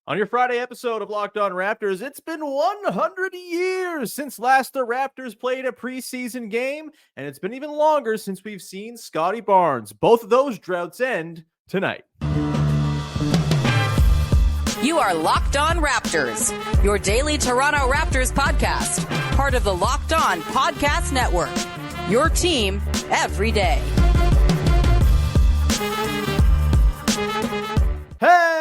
On your Friday episode of Locked On Raptors, it's been 100 years since last the Raptors played a preseason game, and it's been even longer since we've seen Scottie Barnes. Both of those droughts end tonight. You are Locked On Raptors, your daily Toronto Raptors podcast, part of the Locked On Podcast Network, your team every day. Hey!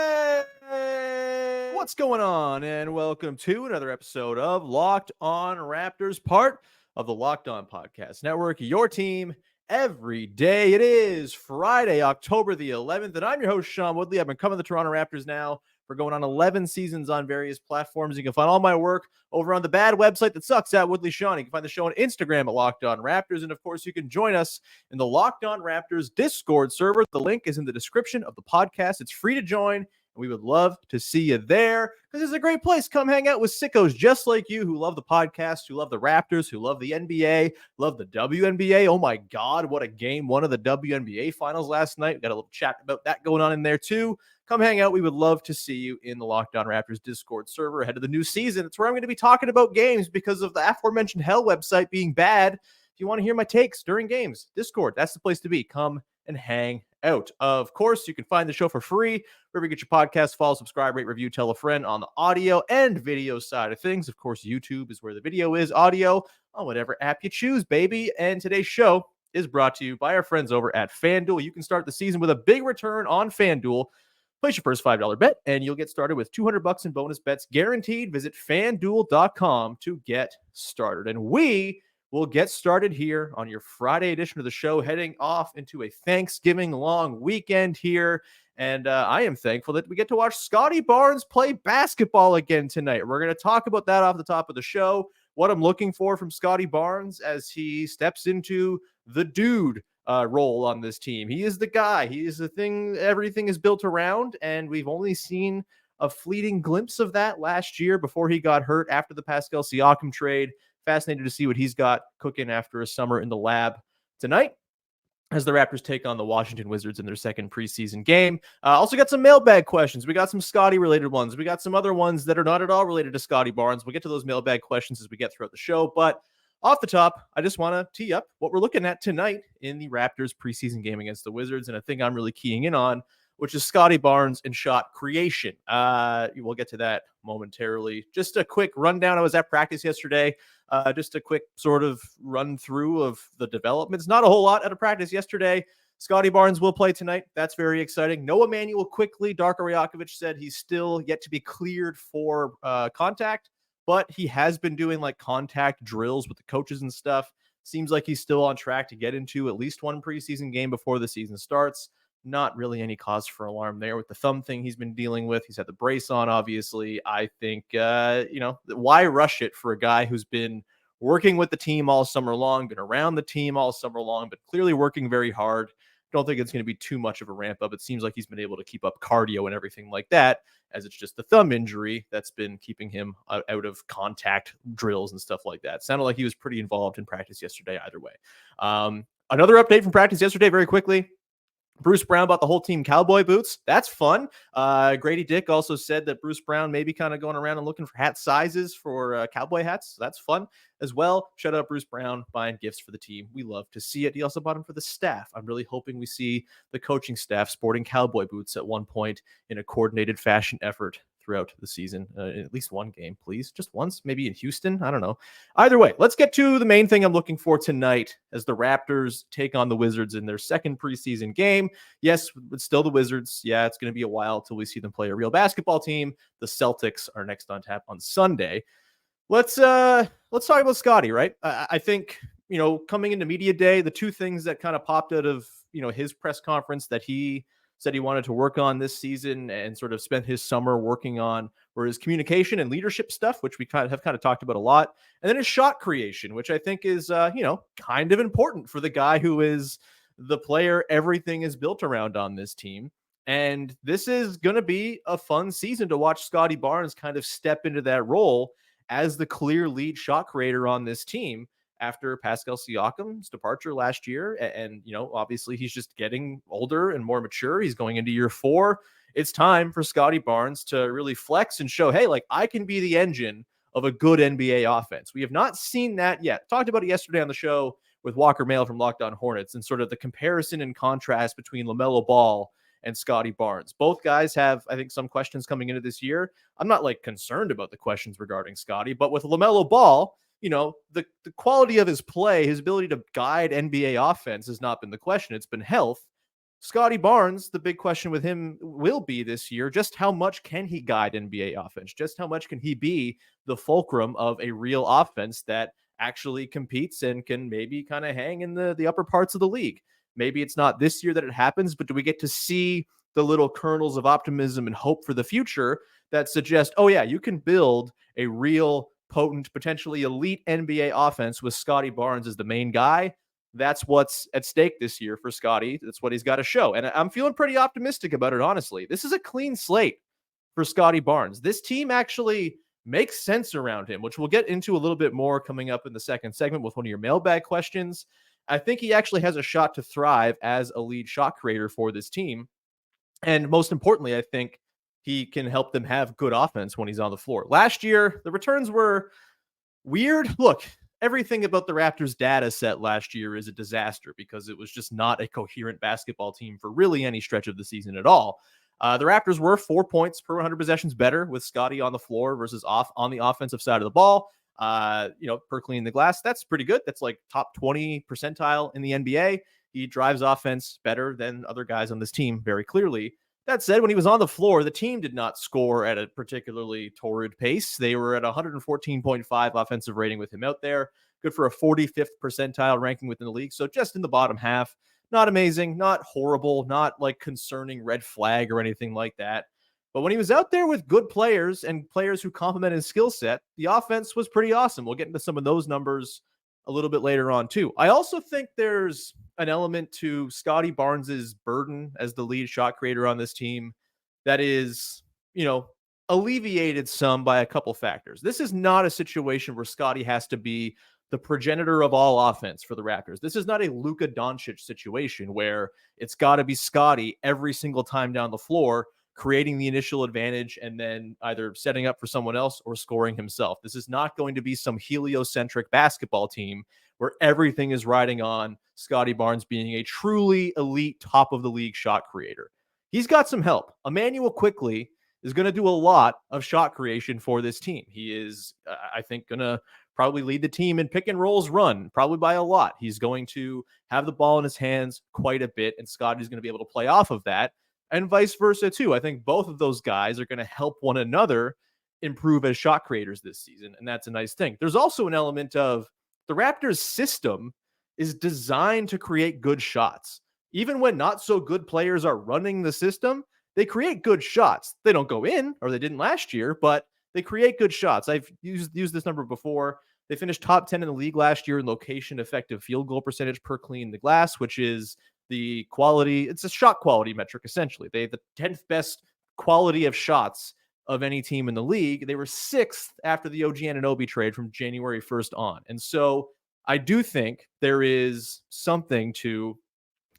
What's going on? And welcome to another episode of Locked On Raptors, part of the Locked On Podcast Network, your team every day. It is Friday, October the 11th, and I'm your host, Sean Woodley. I've been covering the Toronto Raptors now for going on 11 seasons on various platforms. You can find all my work over on the bad website that sucks at Woodley Sean. You can find the show on Instagram at Locked On Raptors. And of course, you can join us in the Locked On Raptors Discord server. The link is in the description of the podcast. It's free to join. And we would love to see you there because it's a great place. Come hang out with sickos just like you who love the podcast, who love the Raptors, who love the NBA, love the WNBA. Oh my God, what a game. One of the WNBA finals last night. We got a little chat about that going on in there too. Come hang out. We would love to see you in the Locked On Raptors Discord server ahead of the new season. It's where I'm going to be talking about games because of the aforementioned hell website being bad. If you want to hear my takes during games, Discord, that's the place to be. Come and hang out. Of course, you can find the show for free wherever you get your podcast. Follow, subscribe, rate, review, tell a friend on the audio and video side of things. Of course, YouTube is where the video is, audio on whatever app you choose, baby. And today's show is brought to you by our friends over at FanDuel. You can start the season with a big return on FanDuel. Place your first $5 bet, and you'll get started with $200 in bonus bets guaranteed. Visit FanDuel.com to get started. And we will get started here on your Friday edition of the show, heading off into a Thanksgiving long weekend here. And I am thankful that we get to watch Scottie Barnes play basketball again tonight. We're going to talk about that off the top of the show, what I'm looking for from Scottie Barnes as he steps into the dude role on this team. He is the guy. He is the thing everything is built around, and we've only seen a fleeting glimpse of that last year before he got hurt after the Pascal Siakam trade. Fascinated to see what he's got cooking after a summer in the lab tonight as the Raptors take on the Washington Wizards in their second preseason game. Also got some mailbag questions. We got some Scottie related ones. We got some other ones that are not at all related to Scottie Barnes. We'll get to those mailbag questions as we get throughout the show. But off the top, I just want to tee up what we're looking at tonight in the Raptors preseason game against the Wizards. And a thing I'm really keying in on, which is Scottie Barnes and shot creation. We'll get to that momentarily. Just a quick rundown. I was at practice yesterday. Just a quick sort of run through of the developments. Not a whole lot out of practice yesterday. Scottie Barnes will play tonight. That's very exciting. No Immanuel Quickley. Darko Rajakovic said he's still yet to be cleared for contact, but he has been doing like contact drills with the coaches and stuff. Seems like he's still on track to get into at least one preseason game before the season starts. Not really any cause for alarm there with the thumb thing he's been dealing with. He's had the brace on, obviously. I think, why rush it for a guy who's been working with the team all summer long, been around the team all summer long, but clearly working very hard. Don't think it's going to be too much of a ramp up. It seems like he's been able to keep up cardio and everything like that, as it's just the thumb injury that's been keeping him out of contact drills and stuff like that. Sounded like he was pretty involved in practice yesterday either way. Another update from practice yesterday very quickly. Bruce Brown bought the whole team cowboy boots. That's fun. Grady Dick also said that Bruce Brown may be kind of going around and looking for hat sizes for cowboy hats. So that's fun as well. Shout out Bruce Brown buying gifts for the team. We love to see it. He also bought them for the staff. I'm really hoping we see the coaching staff sporting cowboy boots at one point in a coordinated fashion effort throughout the season. At least one game, please. Just once, maybe in Houston. I don't know. Either way, let's get to the main thing I'm looking for tonight as the Raptors take on the Wizards in their second preseason game. Yes, it's still the Wizards. Yeah, it's going to be a while till we see them play a real basketball team. The Celtics are next on tap on Sunday. Let's talk about Scottie, right? I think, coming into media day, the two things that kind of popped out of, his press conference that he said he wanted to work on this season and sort of spent his summer working on were his communication and leadership stuff, which we kind of talked about a lot. And then his shot creation, which I think is, kind of important for the guy who is the player everything is built around on this team. And this is going to be a fun season to watch Scottie Barnes kind of step into that role as the clear lead shot creator on this team after Pascal Siakam's departure last year. And obviously he's just getting older and more mature. He's going into year 4 it's time for Scottie Barnes to really flex and show, hey, like I can be the engine of a good NBA offense. We have not seen that yet. Talked about it yesterday on the show with Walker Mail from Locked On Hornets and sort of the comparison and contrast between LaMelo Ball and Scottie Barnes. Both guys have, I think, some questions coming into this year. I'm not like concerned about the questions regarding Scottie, but with LaMelo Ball, the quality of his play, his ability to guide NBA offense has not been the question. It's been health. Scottie Barnes, the big question with him will be this year, just how much can he guide NBA offense? Just how much can he be the fulcrum of a real offense that actually competes and can maybe kind of hang in the upper parts of the league? Maybe it's not this year that it happens, but do we get to see the little kernels of optimism and hope for the future that suggest, oh yeah, you can build a real potent, potentially elite NBA offense with Scottie Barnes as the main guy? That's what's at stake this year for Scottie. That's what he's got to show. And I'm feeling pretty optimistic about it, honestly. This is a clean slate for Scottie Barnes. This team actually makes sense around him, which we'll get into a little bit more coming up in the second segment with one of your mailbag questions. I think he actually has a shot to thrive as a lead shot creator for this team. And most importantly, I think he can help them have good offense when he's on the floor. Last year, the returns were weird. Look, everything about the Raptors data set last year is a disaster because it was just not a coherent basketball team for really any stretch of the season at all. The Raptors were 4 points per 100 possessions better with Scottie on the floor versus off on the offensive side of the ball. Per cleaning the glass, that's pretty good. That's like top 20 percentile in the NBA. He drives offense better than other guys on this team, very clearly. That said, when he was on the floor, the team did not score at a particularly torrid pace. They were at 114.5 offensive rating with him out there. Good for a 45th percentile ranking within the league. So just in the bottom half. Not amazing, not horrible, not like concerning red flag or anything like that. But when he was out there with good players and players who complement his skill set, the offense was pretty awesome. We'll get into some of those numbers a little bit later on too. I also think there's an element to Scottie Barnes's burden as the lead shot creator on this team that is, alleviated some by a couple factors. This is not a situation where Scottie has to be the progenitor of all offense for the Raptors. This is not a Luka Doncic situation where it's got to be Scottie every single time down the floor, creating the initial advantage and then either setting up for someone else or scoring himself. This is not going to be some heliocentric basketball team where everything is riding on Scottie Barnes being a truly elite top of the league shot creator. He's got some help. Immanuel Quickley is going to do a lot of shot creation for this team. He is, I think, going to probably lead the team in pick and rolls run, probably by a lot. He's going to have the ball in his hands quite a bit, and Scottie's going to be able to play off of that, and vice versa too. I think both of those guys are going to help one another improve as shot creators this season, and that's a nice thing. There's also an element of the Raptors system is designed to create good shots. Even when not so good players are running the system, they create good shots. They don't go in, or they didn't last year, but they create good shots. I've used this number before. They finished top 10 in the league last year in location effective field goal percentage per clean the glass, which is the quality. It's a shot quality metric, essentially. They have the 10th best quality of shots of any team in the league. They were 6th after the OG Anunoby trade from January 1st on. And so I do think there is something to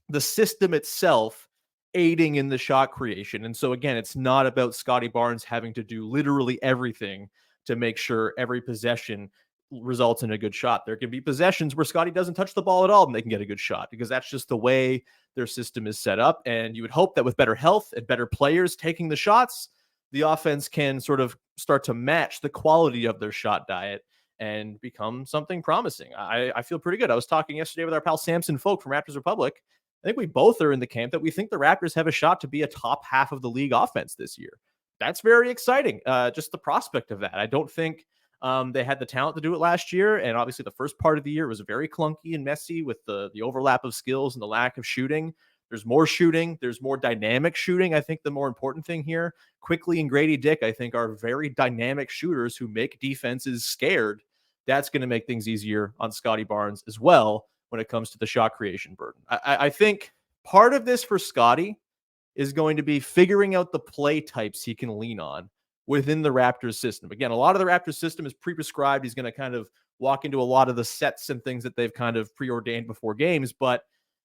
the system itself aiding in the shot creation. And so again, it's not about Scottie Barnes having to do literally everything to make sure every possession results in a good shot. There can be possessions where Scottie doesn't touch the ball at all and they can get a good shot because that's just the way their system is set up. And you would hope that with better health and better players taking the shots, the offense can sort of start to match the quality of their shot diet and become something promising. I feel pretty good. I was talking yesterday with our pal Samson Folk from Raptors Republic. I think we both are in the camp that we think the Raptors have a shot to be a top half of the league offense this year. That's very exciting. Just the prospect of that. I don't think they had the talent to do it last year. And obviously the first part of the year was very clunky and messy with the overlap of skills and the lack of shooting. There's more shooting. There's more dynamic shooting. I think the more important thing here, Quickley and Grady Dick, I think are very dynamic shooters who make defenses scared. That's going to make things easier on Scottie Barnes as well when it comes to the shot creation burden. I think part of this for Scottie is going to be figuring out the play types he can lean on within the Raptors system. Again, a lot of the Raptors system is pre-prescribed. He's going to kind of walk into a lot of the sets and things that they've kind of preordained before games. But,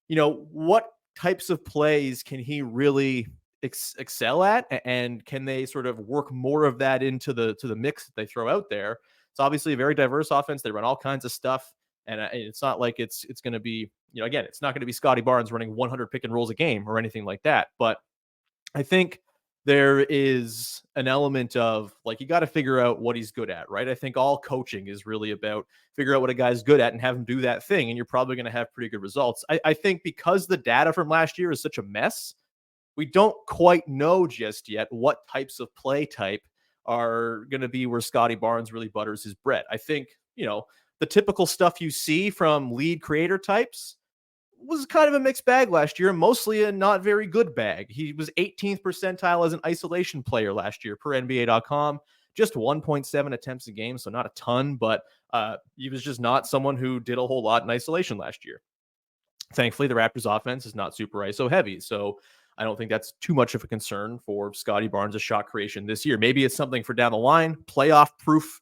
what types of plays can he really excel at, and can they sort of work more of that into the mix that they throw out there? It's obviously a very diverse offense. They run all kinds of stuff, and it's not like it's going to be, again, it's not going to be Scottie Barnes running 100 pick and rolls a game or anything like that. But I think there is an element of, like, you got to figure out what he's good at, right? I think all coaching is really about figure out what a guy's good at and have him do that thing, and you're probably going to have pretty good results. I think because the data from last year is such a mess, we don't quite know just yet what types of play type are going to be where Scottie Barnes really butters his bread. I think, the typical stuff you see from lead creator types was kind of a mixed bag last year, mostly a not very good bag. He was 18th percentile as an isolation player last year per NBA.com, just 1.7 attempts a game, so not a ton, but he was just not someone who did a whole lot in isolation last year. Thankfully, the Raptors offense is not super ISO heavy, so I don't think that's too much of a concern for Scottie Barnes' shot creation this year. Maybe it's something for down the line, playoff proof,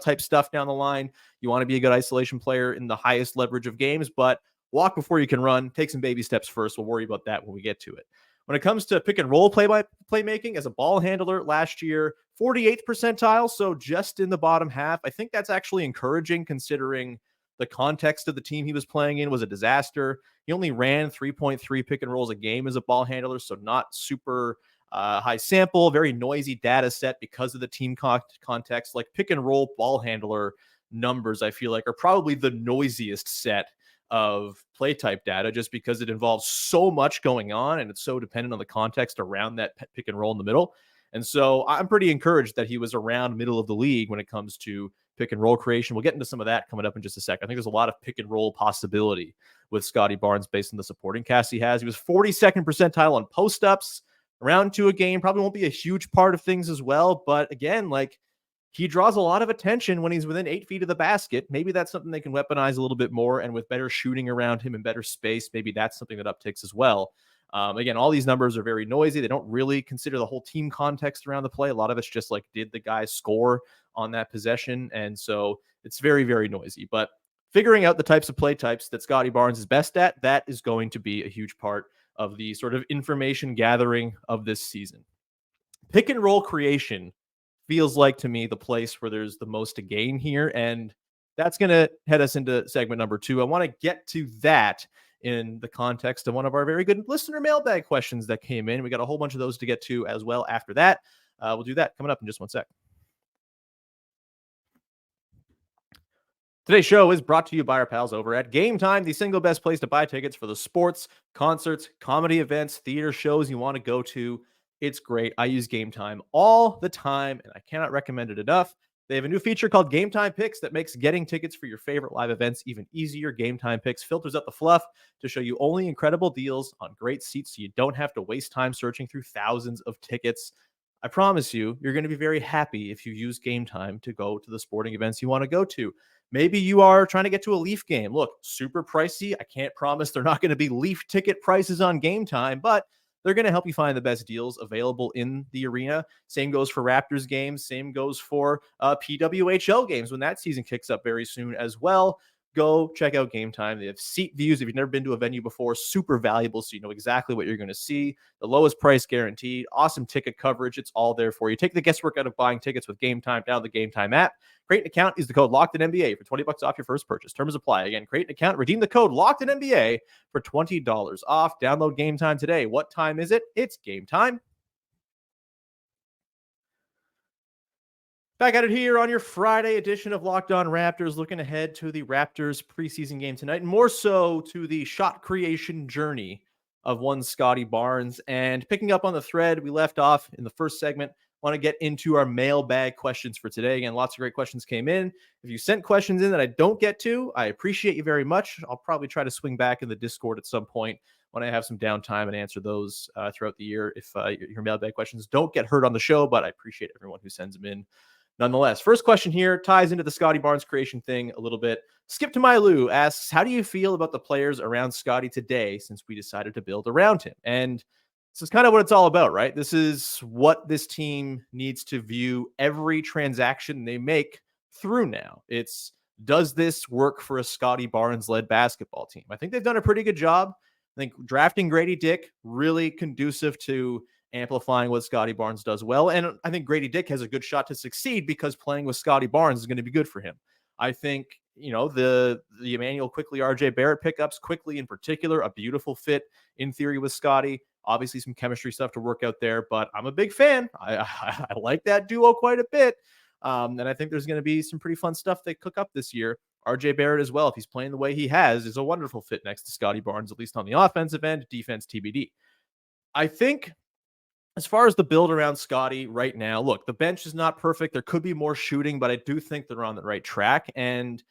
type stuff down the line. You want to be a good isolation player in the highest leverage of games, but walk before you can run. Take some baby steps first. We'll worry about that when we get to it. When it comes to pick and roll playmaking as a ball handler last year, 48th percentile, so just in the bottom half. I think that's actually encouraging considering the context of the team he was playing in was a disaster. He only ran 3.3 pick and rolls a game as a ball handler, so not super high sample, very noisy data set because of the team context. Like, pick and roll ball handler numbers, I feel like, are probably the noisiest set of play type data, just because it involves so much going on and it's so dependent on the context around that pick and roll in the middle. And so I'm pretty encouraged that he was around middle of the league when it comes to pick and roll creation. We'll get into some of that coming up in just a second. I think there's a lot of pick and roll possibility with Scottie Barnes based on the supporting cast he has. He was 42nd percentile on post-ups, around 2 a game. Probably won't be a huge part of things as well. But again, like, he draws a lot of attention when he's within 8 feet of the basket. Maybe that's something they can weaponize a little bit more. And with better shooting around him and better space, maybe that's something that upticks as well. Again, all these numbers are very noisy. They don't really consider the whole team context around the play. A lot of it's just like, did the guy score on that possession? And so it's very, very noisy. But figuring out the types of play types that Scottie Barnes is best at, that is going to be a huge part of the sort of information gathering of this season. Pick and roll creation feels like, to me, the place where there's the most to gain here. And that's going to head us into segment number 2. I want to get to that in the context of one of our very good listener mailbag questions that came in. We got a whole bunch of those to get to as well after that. We'll do that coming up in just one sec. Today's show is brought to you by our pals over at Game Time, the single best place to buy tickets for the sports, concerts, comedy events, theater shows you want to go to. It's great. I use Game Time all the time, and I cannot recommend it enough. They have a new feature called Game Time Picks that makes getting tickets for your favorite live events even easier. Game Time Picks filters out the fluff to show you only incredible deals on great seats, so you don't have to waste time searching through thousands of tickets. I promise you, you're going to be very happy if you use Game Time to go to the sporting events you want to go to. Maybe you are trying to get to a Leaf game. Look, super pricey. I can't promise they're not going to be Leaf ticket prices on Game Time, but they're going to help you find the best deals available in the arena. Same goes for Raptors games. Same goes for PWHL games when that season kicks up very soon as well. Go check out Game Time. They have seat views. If you've never been to a venue before, super valuable, so you know exactly what you're going to see. The lowest price guaranteed. Awesome ticket coverage. It's all there for you. Take the guesswork out of buying tickets with Game Time. Download the Game Time app. Create an account. Use the code LOCKEDINNBA for $20 off your first purchase. Terms apply. Again, create an account. Redeem the code LOCKEDINNBA for $20 off. Download Game Time today. What time is it? It's game time. Back at it here on your Friday edition of Locked On Raptors, looking ahead to the Raptors preseason game tonight, and more so to the shot creation journey of one Scottie Barnes. And picking up on the thread we left off in the first segment, want to get into our mailbag questions for today. Again, lots of great questions came in. If you sent questions in that I don't get to, I appreciate you very much. I'll probably try to swing back in the Discord at some point when I have some downtime and answer those throughout the year if your mailbag questions don't get heard on the show, but I appreciate everyone who sends them in. Nonetheless, first question here ties into the Scottie Barnes creation thing a little bit. Skip to Mylou asks, how do you feel about the players around Scottie today since we decided to build around him? And this is kind of what it's all about, right? This is what this team needs to view every transaction they make through now. It's, does this work for a Scottie Barnes-led basketball team? I think they've done a pretty good job. I think drafting Grady Dick, really conducive to amplifying what Scottie Barnes does well. And I think Grady Dick has a good shot to succeed because playing with Scottie Barnes is going to be good for him. I think, the Immanuel Quickley, RJ Barrett pickups, Quickley in particular, a beautiful fit in theory with Scottie. Obviously some chemistry stuff to work out there, but I'm a big fan. I like that duo quite a bit. And I think there's going to be some pretty fun stuff they cook up this year. RJ Barrett as well, if he's playing the way he has, is a wonderful fit next to Scottie Barnes, at least on the offensive end. Defense TBD. I think as far as the build around Scottie right now, look, the bench is not perfect. There could be more shooting, but I do think they're on the right track. And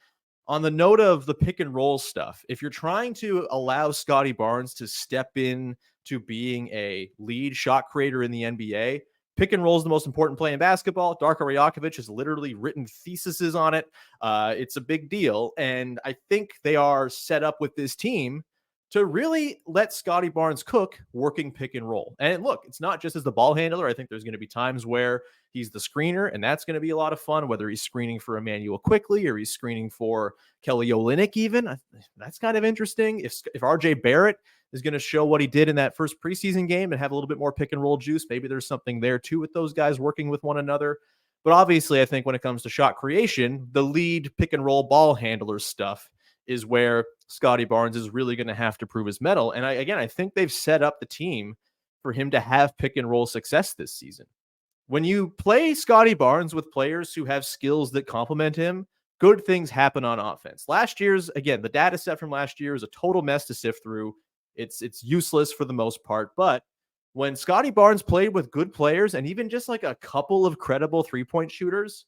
on the note of the pick and roll stuff, if you're trying to allow Scottie Barnes to step in to being a lead shot creator in the NBA, pick and roll is the most important play in basketball. Darko Rajakovic has literally written theses on it. It's a big deal. And I think they are set up with this team to really let Scottie Barnes cook working pick and roll. And look, it's not just as the ball handler. I think there's going to be times where he's the screener, and that's going to be a lot of fun, whether he's screening for Immanuel Quickley or he's screening for Kelly Olynyk even. That's kind of interesting. If RJ Barrett is going to show what he did in that first preseason game and have a little bit more pick and roll juice, maybe there's something there too with those guys working with one another. But obviously, I think when it comes to shot creation, the lead pick and roll ball handler stuff is where Scottie Barnes is really going to have to prove his mettle. And I think they've set up the team for him to have pick and roll success this season. When you play Scottie Barnes with players who have skills that complement him, good things happen on offense. The data set from last year is a total mess to sift through. It's useless for the most part. But when Scottie Barnes played with good players and even just like a couple of credible three-point shooters,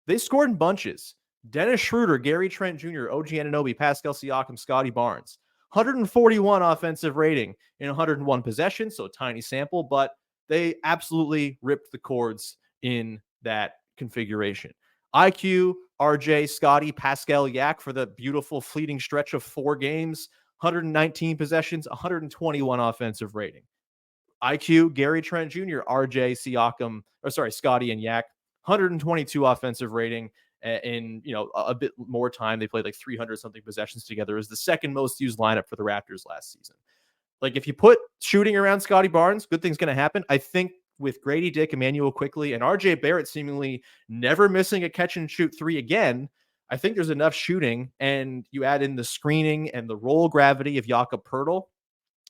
they scored in bunches. Dennis Schroeder, Gary Trent Jr., OG Anunoby, Pascal Siakam, Scottie Barnes. 141 offensive rating in 101 possessions, so a tiny sample, but they absolutely ripped the cords in that configuration. IQ, RJ, Scottie, Pascal, Yak for the beautiful fleeting stretch of 4 games, 119 possessions, 121 offensive rating. IQ, Gary Trent Jr., RJ, Scottie and Yak, 122 offensive rating. In a bit more time, they played like 300 something possessions together. Is the second most used lineup for the Raptors last season. Like if you put shooting around Scottie Barnes, good things going to happen. I think with Grady Dick, Immanuel Quickley, and RJ Barrett seemingly never missing a catch and shoot 3 again, I think there's enough shooting, and you add in the screening and the roll gravity of Jakob Poeltl.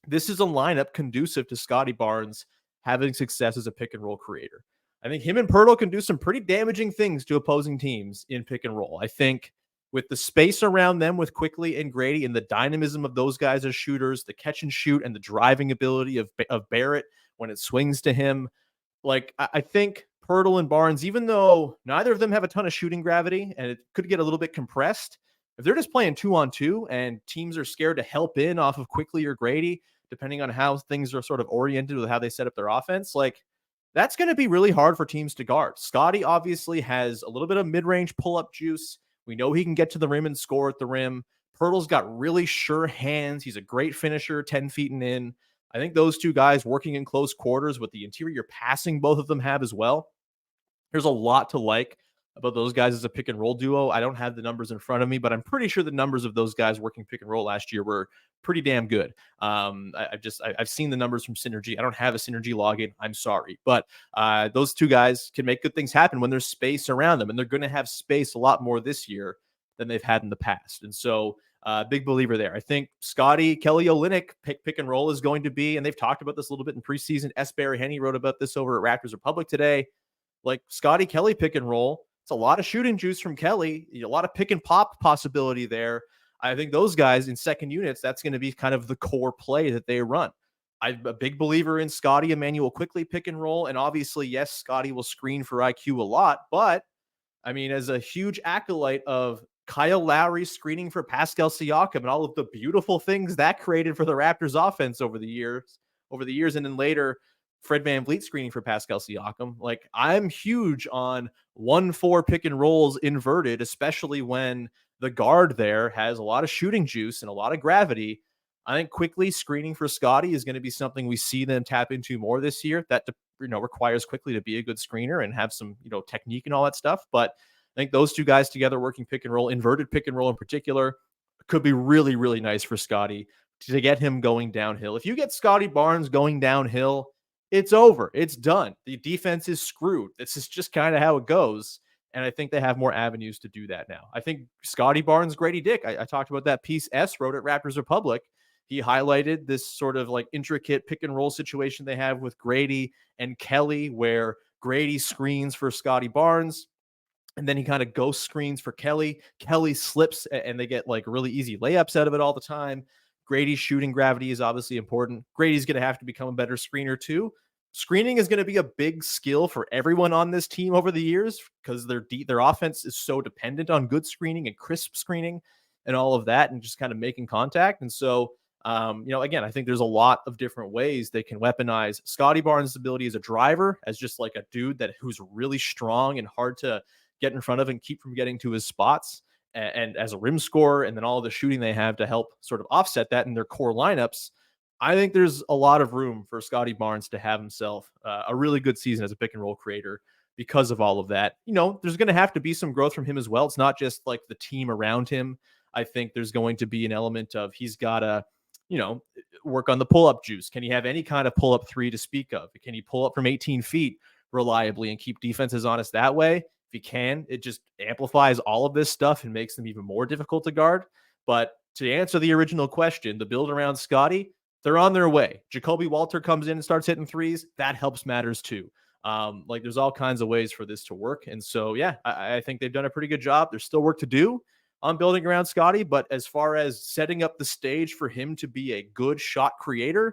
This is a lineup conducive to Scottie Barnes having success as a pick and roll creator. I think him and Poeltl can do some pretty damaging things to opposing teams in pick and roll. I think with the space around them with Quickley and Grady and the dynamism of those guys as shooters, the catch and shoot and the driving ability of Barrett when it swings to him, like I think Poeltl and Barnes, even though neither of them have a ton of shooting gravity and it could get a little bit compressed, if they're just playing 2-on-2 and teams are scared to help in off of Quickley or Grady, depending on how things are sort of oriented with how they set up their offense, like that's going to be really hard for teams to guard. Scottie obviously has a little bit of mid-range pull-up juice. We know he can get to the rim and score at the rim. Poeltl's got really sure hands. He's a great finisher, 10 feet and in. I think those two guys working in close quarters with the interior passing both of them have as well. There's a lot to like about those guys as a pick and roll duo. I don't have the numbers in front of me, but I'm pretty sure the numbers of those guys working pick and roll last year were pretty damn good. I've seen the numbers from Synergy. I don't have a Synergy login. I'm sorry, but those two guys can make good things happen when there's space around them, and they're going to have space a lot more this year than they've had in the past. And so big believer there. I think Scottie, Kelly Olynyk pick and roll is going to be, and they've talked about this a little bit in preseason. S. Barry Henny wrote about this over at Raptors Republic today. Like Scottie Kelly pick and roll, it's a lot of shooting juice from Kelly, a lot of pick and pop possibility there. I think those guys in second units, that's going to be kind of the core play that they run. I'm a big believer in Scottie, Immanuel Quickley pick and roll. And obviously, yes, Scottie will screen for IQ a lot. But, I mean, as a huge acolyte of Kyle Lowry screening for Pascal Siakam and all of the beautiful things that created for the Raptors offense over the years, and then later, Fred VanVleet screening for Pascal Siakam. Like, I'm huge on 1-4 pick and rolls inverted, especially when the guard there has a lot of shooting juice and a lot of gravity. I think Quickley screening for Scottie is going to be something we see them tap into more this year. That requires Quickley to be a good screener and have some technique and all that stuff. But I think those two guys together working pick and roll, inverted pick and roll in particular, could be really, really nice for Scottie to get him going downhill. If you get Scottie Barnes going downhill, it's over. It's done. The defense is screwed. This is just kind of how it goes. And I think they have more avenues to do that now. I think Scottie Barnes, Grady Dick, I talked about that piece S wrote at Raptors Republic. He highlighted this sort of like intricate pick and roll situation they have with Grady and Kelly, where Grady screens for Scottie Barnes and then he kind of ghost screens for Kelly. Kelly slips and they get like really easy layups out of it all the time. Grady's shooting gravity is obviously important. Grady's going to have to become a better screener too. Screening is going to be a big skill for everyone on this team over the years because their offense is so dependent on good screening and crisp screening and all of that and just kind of making contact. And so, again, I think there's a lot of different ways they can weaponize Scottie Barnes' ability as a driver, as just like a dude who's really strong and hard to get in front of and keep from getting to his spots, and as a rim scorer, and then all the shooting they have to help sort of offset that in their core lineups. I think there's a lot of room for Scottie Barnes to have himself a really good season as a pick and roll creator because of all of that. There's going to have to be some growth from him as well. It's not just like the team around him. I think there's going to be an element of he's got to, work on the pull-up juice. Can he have any kind of pull-up three to speak of? Can he pull up from 18 feet reliably and keep defenses honest that way? If he can, it just amplifies all of this stuff and makes them even more difficult to guard. But to answer the original question, the build around Scottie, they're on their way. Jacoby Walter comes in and starts hitting threes. That helps matters too. There's all kinds of ways for this to work. And so, yeah, I think they've done a pretty good job. There's still work to do on building around Scottie, but as far as setting up the stage for him to be a good shot creator,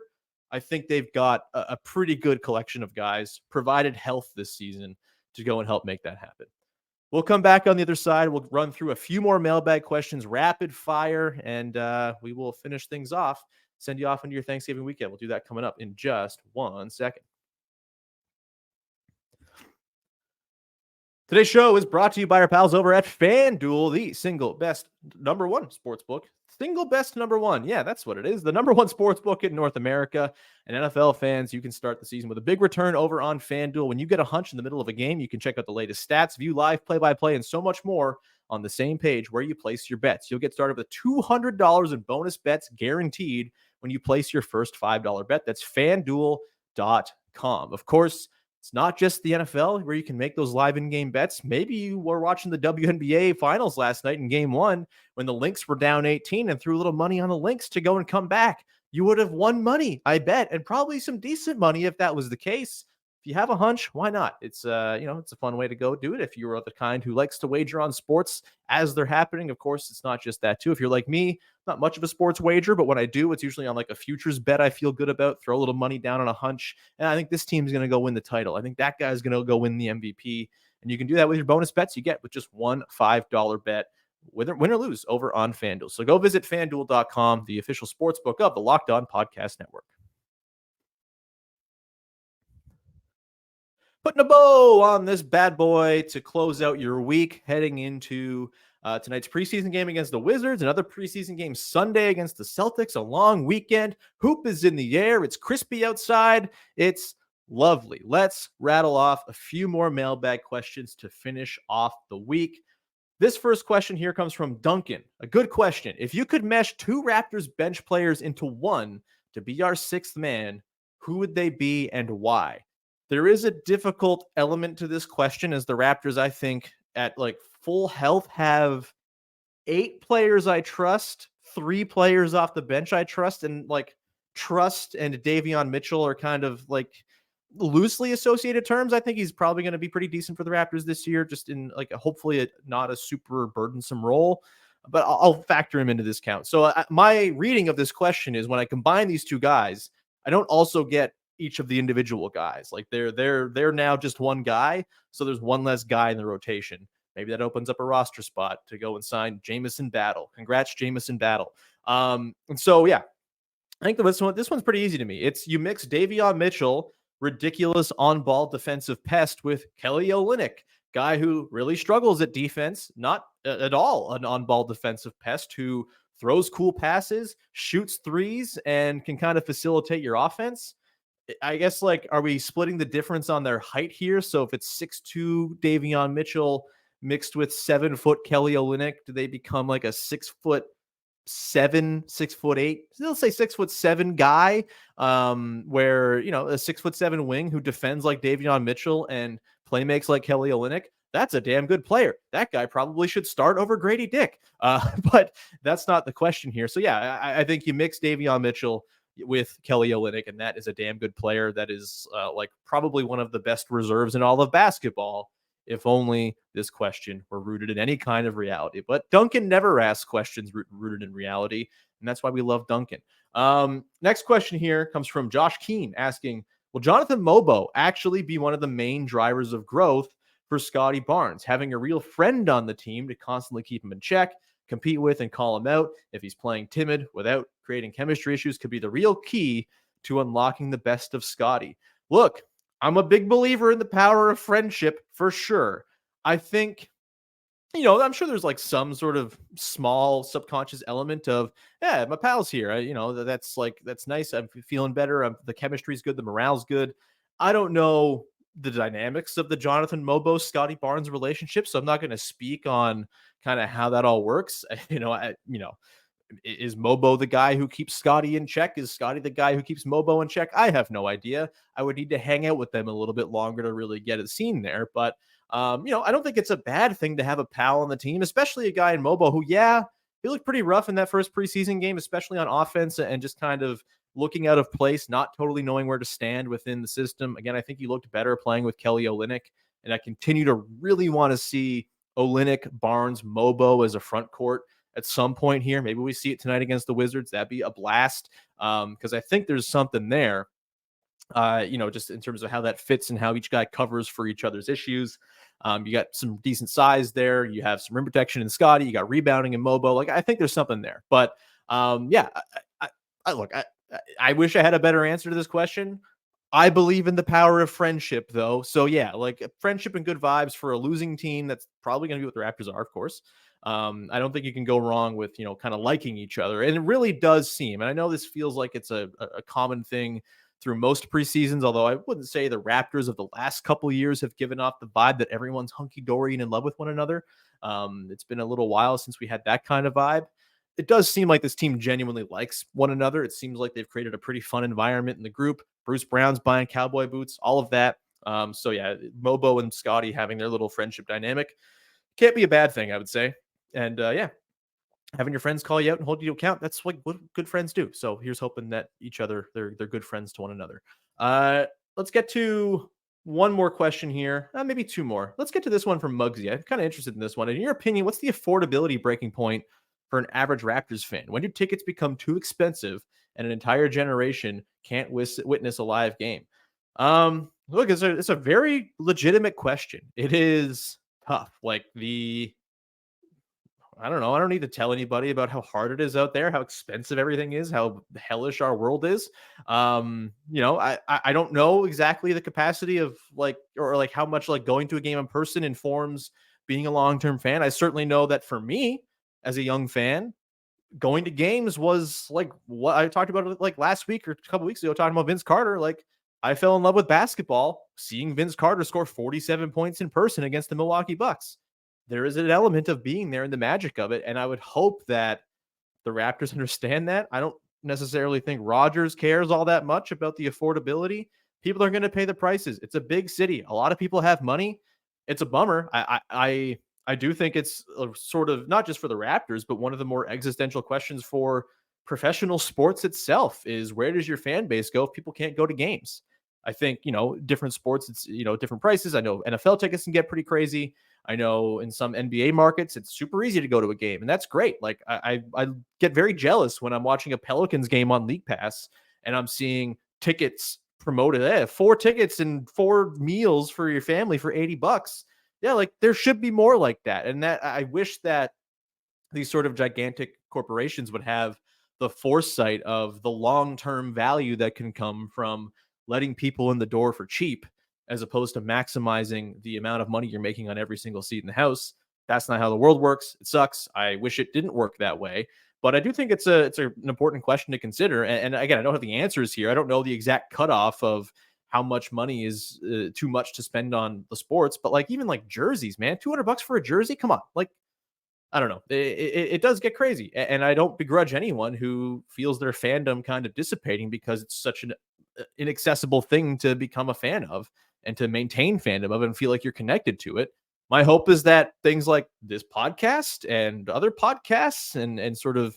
I think they've got a pretty good collection of guys, provided health this season, to go and help make that happen. We'll come back on the other side. We'll run through a few more mailbag questions, rapid fire, and we will finish things off, send you off into your Thanksgiving weekend. We'll do that coming up in just 1 second. Today's show is brought to you by our pals over at FanDuel, the single best number one sportsbook. Single best number one. Yeah, that's what it is. The number one sportsbook in North America. And NFL fans, you can start the season with a big return over on FanDuel. When you get a hunch in the middle of a game, you can check out the latest stats, view live play-by-play, and so much more on the same page where you place your bets. You'll get started with $200 in bonus bets guaranteed when you place your first $5 bet. That's FanDuel.com. Of course, it's not just the NFL where you can make those live in-game bets. Maybe you were watching the WNBA finals last night in game one when the Lynx were down 18 and threw a little money on the Lynx to go and come back. You would have won money, I bet, and probably some decent money if that was the case. If you have a hunch, why not? It's it's a fun way to go do it. If you're the kind who likes to wager on sports as they're happening, of course, it's not just that too. If you're like me, not much of a sports wager, but when I do, it's usually on like a futures bet I feel good about, throw a little money down on a hunch. And I think this team's going to go win the title. I think that guy's going to go win the MVP. And you can do that with your bonus bets you get with just one $5 bet, win or lose, over on FanDuel. So go visit FanDuel.com, the official sportsbook of the Locked On Podcast Network. Putting a bow on this bad boy to close out your week, heading into tonight's preseason game against the Wizards, another preseason game Sunday against the Celtics, a long weekend. Hoop is in the air. It's crispy outside. It's lovely. Let's rattle off a few more mailbag questions to finish off the week. This first question here comes from Duncan. A good question. If you could mesh two Raptors bench players into one to be our sixth man, who would they be and why? There is a difficult element to this question, as the Raptors, I think, at like full health, have 8 players I trust, 3 players off the bench I trust, and like trust and Davion Mitchell are kind of like loosely associated terms. I think he's probably going to be pretty decent for the Raptors this year, just in like hopefully not a super burdensome role, but I'll factor him into this count. So my reading of this question is when I combine these two guys, I don't also get each of the individual guys. Like they're now just one guy. So there's one less guy in the rotation. Maybe that opens up a roster spot to go and sign Jamison Battle. Congrats, Jamison Battle. And so, yeah, I think this one's pretty easy to me. It's you mix Davion Mitchell, ridiculous on-ball defensive pest, with Kelly Olynyk, guy who really struggles at defense, not at all an on-ball defensive pest, who throws cool passes, shoots threes, and can kind of facilitate your offense. I guess, like, are we splitting the difference on their height here? So if it's 6'2" Davion Mitchell mixed with 7-foot Kelly Olynyk, do they become like a 6-foot 6'8", let's say 6'7" guy, where, you know, a 6'7" wing who defends like Davion Mitchell and playmakes like Kelly Olynyk, that's a damn good player. That guy probably should start over Grady Dick. But that's not the question here. So yeah, I think you mix Davion Mitchell with Kelly Olynyk, and that is a damn good player. That is like probably one of the best reserves in all of basketball. If only this question were rooted in any kind of reality. But Duncan never asks questions rooted in reality, and that's why we love Duncan. Next question here comes from Josh Keene asking, will Jonathan Mogbo actually be one of the main drivers of growth for Scottie Barnes? Having a real friend on the team to constantly keep him in check, compete with, and call him out if he's playing timid without creating chemistry issues could be the real key to unlocking the best of Scottie. Look, I'm a big believer in the power of friendship for sure. I think, you know, I'm sure there's like some sort of small subconscious element of, yeah, my pal's here. You know, that's nice. I'm feeling better. The chemistry's good. The morale's good. I don't know the dynamics of the Jonathan Mogbo Scottie Barnes relationship, so I'm not going to speak on kind of how that all works. Is Mogbo the guy who keeps Scottie in check? Is Scottie the guy who keeps Mogbo in check? I have no idea. I would need to hang out with them a little bit longer to really get a scene there. But, I don't think it's a bad thing to have a pal on the team, especially a guy in Mogbo who, yeah, he looked pretty rough in that first preseason game, especially on offense and just kind of looking out of place, not totally knowing where to stand within the system. Again, I think he looked better playing with Kelly Olynyk, and I continue to really want to see Olynyk, Barnes, Mogbo as a front court at some point here. Maybe we see it tonight against the Wizards. That'd be a blast, because I think there's something there, just in terms of how that fits and how each guy covers for each other's issues. You got some decent size there. You have some rim protection in Scottie. You got rebounding in Mogbo. Like, I think there's something there. But I wish I had a better answer to this question. I believe in the power of friendship, though. So yeah, like friendship and good vibes for a losing team. That's probably going to be what the Raptors are, of course. I don't think you can go wrong with, kind of liking each other. And it really does seem, and I know this feels like it's a common thing through most preseasons, although I wouldn't say the Raptors of the last couple of years have given off the vibe that everyone's hunky-dory and in love with one another. It's been a little while since we had that kind of vibe. It does seem like this team genuinely likes one another. It seems like they've created a pretty fun environment in the group. Bruce Brown's buying cowboy boots, all of that. So yeah, Mogbo and Scottie having their little friendship dynamic can't be a bad thing, I would say. And having your friends call you out and hold you to account, that's what good friends do. So here's hoping that they're good friends to one another. Let's get to one more question here. Maybe two more. Let's get to this one from Muggsy. I'm kind of interested in this one. In your opinion, what's the affordability breaking point for an average Raptors fan? When do tickets become too expensive and an entire generation can't witness a live game? Look, it's a very legitimate question. It is tough. Like I don't know. I don't need to tell anybody about how hard it is out there, how expensive everything is, how hellish our world is. I don't know exactly the capacity of or how much like going to a game in person informs being a long-term fan. I certainly know that for me as a young fan, going to games was like what I talked about like last week or a couple weeks ago, talking about Vince Carter. Like, I fell in love with basketball seeing Vince Carter score 47 points in person against the Milwaukee Bucks. There is an element of being there and the magic of it. And I would hope that the Raptors understand that. I don't necessarily think Rodgers cares all that much about the affordability. People are going to pay the prices. It's a big city. A lot of people have money. It's a bummer. I do think it's sort of not just for the Raptors, but one of the more existential questions for professional sports itself is, where does your fan base go if people can't go to games? I think, different sports, it's, different prices. I know NFL tickets can get pretty crazy. I know in some NBA markets, it's super easy to go to a game, and that's great. Like, I get very jealous when I'm watching a Pelicans game on League Pass and I'm seeing tickets promoted. 4 tickets and 4 meals for your family for $80. Yeah, like there should be more like that. And that I wish that these sort of gigantic corporations would have the foresight of the long-term value that can come from letting people in the door for cheap, as opposed to maximizing the amount of money you're making on every single seat in the house. That's not how the world works. It sucks. I wish it didn't work that way. But I do think it's an important question to consider. And again, I don't have the answers here. I don't know the exact cutoff of how much money is too much to spend on the sports. But like, even like jerseys, man, $200 for a jersey. Come on. Like, I don't know. It does get crazy. And I don't begrudge anyone who feels their fandom kind of dissipating because it's such an inaccessible thing to become a fan of and to maintain fandom of and feel like you're connected to it. My hope is that things like this podcast and other podcasts and sort of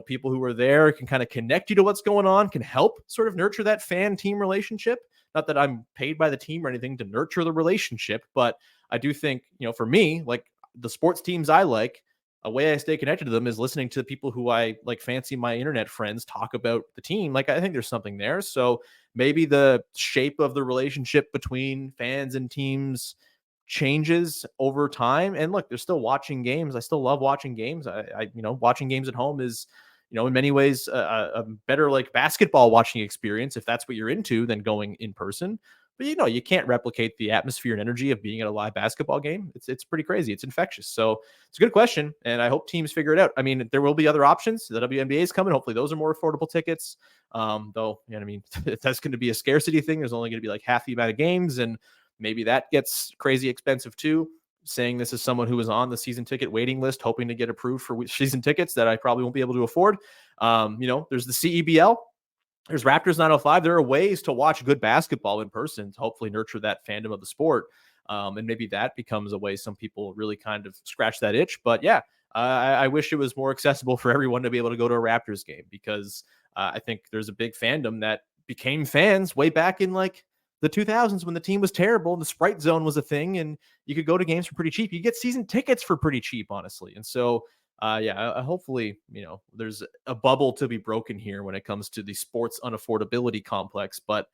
people who are there can kind of connect you to what's going on, can help sort of nurture that fan team relationship. Not that I'm paid by the team or anything to nurture the relationship, but I do think, for me, like the sports teams I like, a way I stay connected to them is listening to people who I like fancy my internet friends talk about the team. Like, I think there's something there. So maybe the shape of the relationship between fans and teams changes over time. And look, they're still watching games. I still love watching games. Watching games at home is, in many ways a better like basketball watching experience if that's what you're into than going in person. But you can't replicate the atmosphere and energy of being at a live basketball game. It's pretty crazy. It's infectious. So it's a good question, and I hope teams figure it out. I mean, there will be other options. The WNBA is coming. Hopefully, those are more affordable tickets. Though, that's going to be a scarcity thing. There's only going to be like half the amount of games, and maybe that gets crazy expensive too. Saying this as someone who was on the season ticket waiting list, hoping to get approved for season tickets that I probably won't be able to afford. There's the CEBL. There's Raptors 905. There are ways to watch good basketball in person to hopefully nurture that fandom of the sport. And maybe that becomes a way some people really kind of scratch that itch. But yeah, I wish it was more accessible for everyone to be able to go to a Raptors game because I think there's a big fandom that became fans way back in like the 2000s when the team was terrible and the Sprite Zone was a thing and you could go to games for pretty cheap. You get season tickets for pretty cheap, honestly. And so hopefully, there's a bubble to be broken here when it comes to the sports unaffordability complex, but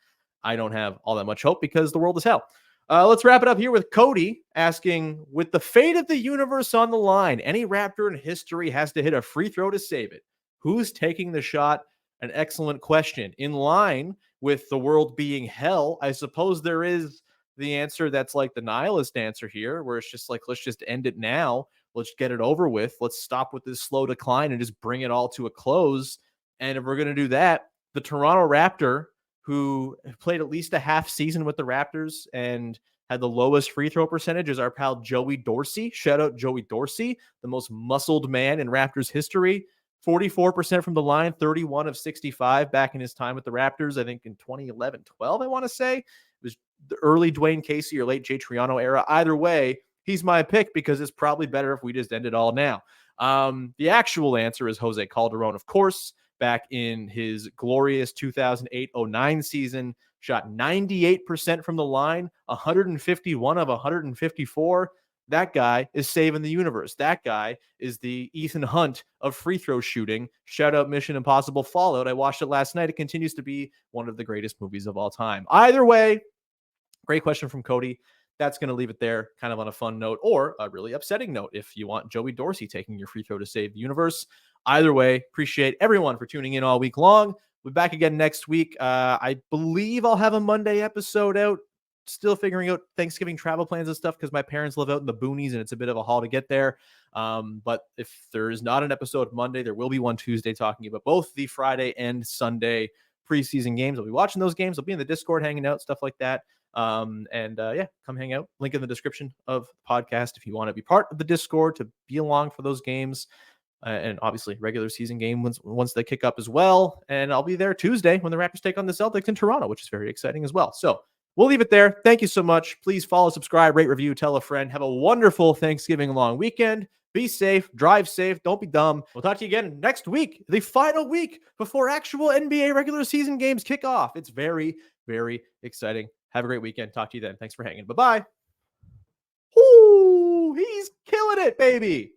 I don't have all that much hope because the world is hell. Let's wrap it up here with Cody asking, with the fate of the universe on the line, any Raptor in history has to hit a free throw to save it. Who's taking the shot? An excellent question. In line with the world being hell, I suppose there is the answer that's like the nihilist answer here, where it's just like, let's just end it now. Let's get it over with. Let's stop with this slow decline and just bring it all to a close. And if we're going to do that, the Toronto Raptor, who played at least a half season with the Raptors and had the lowest free throw percentage, is our pal Joey Dorsey. Shout out Joey Dorsey, the most muscled man in Raptors history. 44% from the line, 31 of 65 back in his time with the Raptors. I think in 2011-12, I want to say. It was the early Dwayne Casey or late Jay Triano era. Either way, he's my pick because it's probably better if we just end it all now. The actual answer is Jose Calderon, of course, back in his glorious 2008-09 season, shot 98% from the line, 151 of 154. That guy is saving the universe. That guy is the Ethan Hunt of free throw shooting. Shout out Mission Impossible Fallout. I watched it last night. It continues to be one of the greatest movies of all time. Either way, great question from Cody. That's going to leave it there kind of on a fun note or a really upsetting note if you want Joey Dorsey taking your free throw to save the universe. Either way, appreciate everyone for tuning in all week long. We'll be back again next week. I believe I'll have a Monday episode out. Still figuring out Thanksgiving travel plans and stuff because my parents live out in the boonies and it's a bit of a haul to get there. But if there is not an episode Monday, there will be one Tuesday talking about both the Friday and Sunday preseason games. I'll be watching those games. I'll be in the Discord hanging out, stuff like that. Come hang out. Link in the description of the podcast if you want to be part of the Discord to be along for those games. And obviously regular season game once they kick up as well. And I'll be there Tuesday when the Raptors take on the Celtics in Toronto, which is very exciting as well. So we'll leave it there. Thank you so much. Please follow, subscribe, rate, review, tell a friend. Have a wonderful Thanksgiving long weekend. Be safe, drive safe, don't be dumb. We'll talk to you again next week, the final week before actual NBA regular season games kick off. It's very, very exciting. Have a great weekend. Talk to you then. Thanks for hanging. Bye-bye. Ooh, he's killing it, baby.